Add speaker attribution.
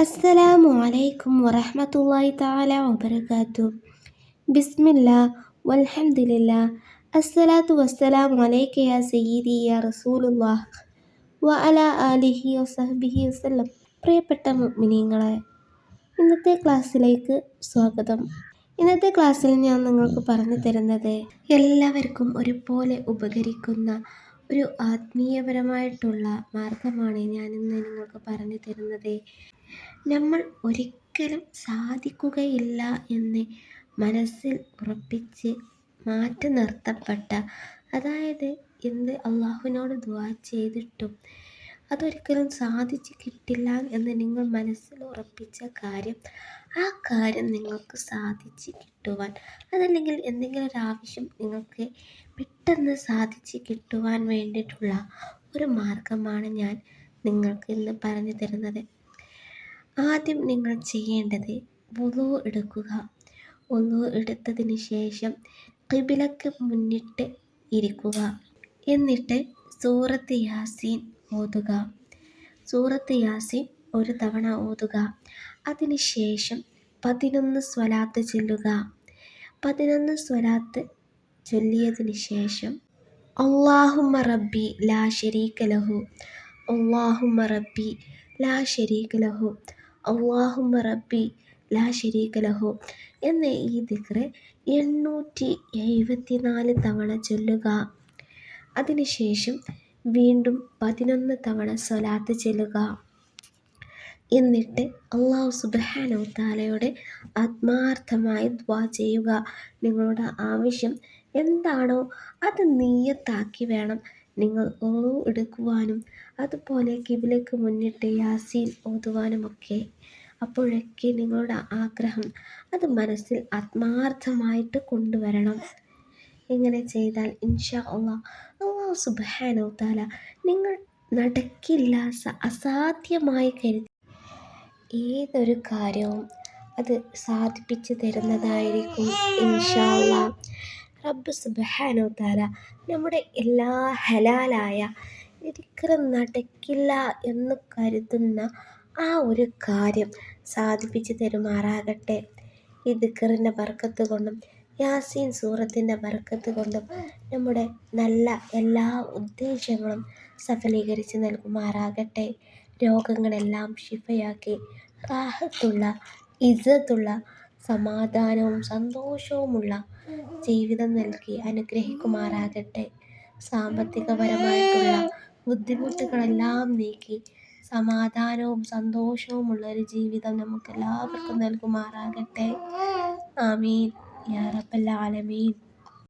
Speaker 1: അസ്സലാമു അലൈക്കും വറഹ്മത്തുള്ളാഹി തആല വബറകാതുഹു. ബിസ്മില്ലാ വൽഹംദുലില്ലാ അസ്സലാത്തു വസ്സലാമു അലൈക യാ സയ്യിദി യാ റസൂലുള്ളാഹ് വഅലാ ആലിഹി വസഹ്ബിഹി വസല്ലം. പ്രിയപ്പെട്ട മുഅ്മിനീങ്ങളെ, ഇന്നത്തെ ക്ലാസ്സിലേക്ക് സ്വാഗതം. ഇന്നത്തെ ക്ലാസ്സിൽ ഞാൻ നിങ്ങൾക്ക് പറഞ്ഞു തരുന്നത് എല്ലാവർക്കും ഒരുപോലെ ഉപകരിക്കുന്ന ഒരു ആത്മീയപരമായിട്ടുള്ള മാർഗമാണ് ഞാൻ ഇന്ന് നിങ്ങൾക്ക് പറഞ്ഞു തരുന്നത്. നമ്മൾ ഒരിക്കലും സാധിക്കുകയില്ല എന്ന് മനസ്സിൽ ഉറപ്പിച്ച് മാറ്റി നിർത്തപ്പെട്ട, അതായത് എന്ത് അള്ളാഹുവിനോട് ദുആ ചെയ്തിട്ടും അതൊരിക്കലും സാധിച്ചു കിട്ടില്ല എന്ന് നിങ്ങൾ മനസ്സിൽ ഉറപ്പിച്ച കാര്യം, ആ കാര്യം നിങ്ങൾക്ക് സാധിച്ച് കിട്ടുവാൻ, അതല്ലെങ്കിൽ എന്തെങ്കിലും ഒരു ആവശ്യം നിങ്ങൾക്ക് പെട്ടെന്ന് സാധിച്ച് കിട്ടുവാൻ വേണ്ടിയിട്ടുള്ള ഒരു മാർഗമാണ് ഞാൻ നിങ്ങൾക്ക് ഇന്ന് പറഞ്ഞു തരുന്നത്. ആദ്യം നിങ്ങൾ ചെയ്യേണ്ടത് വുളൂ എടുക്കുക. വുളൂ എടുത്തതിന് ശേഷം ഖിബിലക്ക് മുന്നിട്ട് ഇരിക്കുക. എന്നിട്ട് സൂറത്ത് യാസീൻ ഓതുക. സൂറത്ത് യാസീൻ ഒരു തവണ ഓതുക. അതിന് ശേഷം 11 സ്വലാത്ത് ചൊല്ലുക. 11 സ്വലാത്ത് ചൊല്ലിയതിന് ശേഷം അല്ലാഹുമ്മ റബ്ബി ലാ ശരീക ലഹു, അല്ലാഹുമ്മ റബ്ബി ലാ ശരീക ലഹു, അല്ലാഹുമ്മ റബ്ബി ലാ ശരീക ലഹു എന്ന ഈ ദിക്റ് 874 തവണ ചൊല്ലുക. അതിനുശേഷം വീണ്ടും 11 തവണ സ്വലാത്ത് ചൊല്ലുക. എന്നിട്ട് അല്ലാഹു സുബ്ഹാനഹു വ തആലയോട് ആത്മാർത്ഥമായി ദുആ ചെയ്യുക. നിങ്ങളുടെ ആവശ്യം എന്താണോ അത് നിയ്യത്താക്കി വേണം നിങ്ങൾ വുളൂ എടുക്കുവാനും അതുപോലെ ഖിബിലക്ക് മുന്നിട്ട് യാസീൻ ഓതുവാനുമൊക്കെ. അപ്പോഴൊക്കെ നിങ്ങളുടെ ആഗ്രഹം അത് മനസ്സിൽ ആത്മാർത്ഥമായിട്ട് കൊണ്ടുവരണം. ഇങ്ങനെ ചെയ്താൽ ഇൻഷാ അല്ലാഹു സുബ്ഹാനഹു വ തആല നിങ്ങൾ നടക്കില്ല, അസാധ്യമായി കരുതി ഏതൊരു കാര്യവും അത് സാധിപ്പിച്ചു തരുന്നതായിരിക്കും ഇൻഷാ അല്ലാഹ്. റബ്ബ് സുബ്ഹാനഹു വ തആല നമ്മുടെ എല്ലാ ഹലാലായ, ഒരിക്കലും നടക്കില്ല എന്ന് കരുതുന്ന ആ ഒരു കാര്യം സാധിപ്പിച്ചു തരുമാറാകട്ടെ. ഈ ദിക്റിൻ്റെ ബർക്കത്ത് കൊണ്ടും യാസീൻ സൂറത്തിൻ്റെ ബർക്കത്ത് കൊണ്ടും നമ്മുടെ നല്ല എല്ലാ ഉദ്ദേശങ്ങളും സഫലീകരിച്ച് നൽകുമാറാകട്ടെ. രോഗങ്ങളെല്ലാം ശിഫയാക്കി റാഹത്തുള്ള, ഇസ്സത്തുള്ള, സമാധാനവും സന്തോഷവുമുള്ള ജീവിതം നൽകി അനുഗ്രഹിക്കുമാറാകട്ടെ. സാമ്പത്തികപരമായിട്ടുള്ള ബുദ്ധിമുട്ടുകളെല്ലാം നീക്കി സമാധാനവും സന്തോഷവുമുള്ള ഒരു ജീവിതം നമുക്കെല്ലാവർക്കും നൽകുമാറാകട്ടെ. ആമീൻ യാ റബ്ബൽ ആലമീൻ.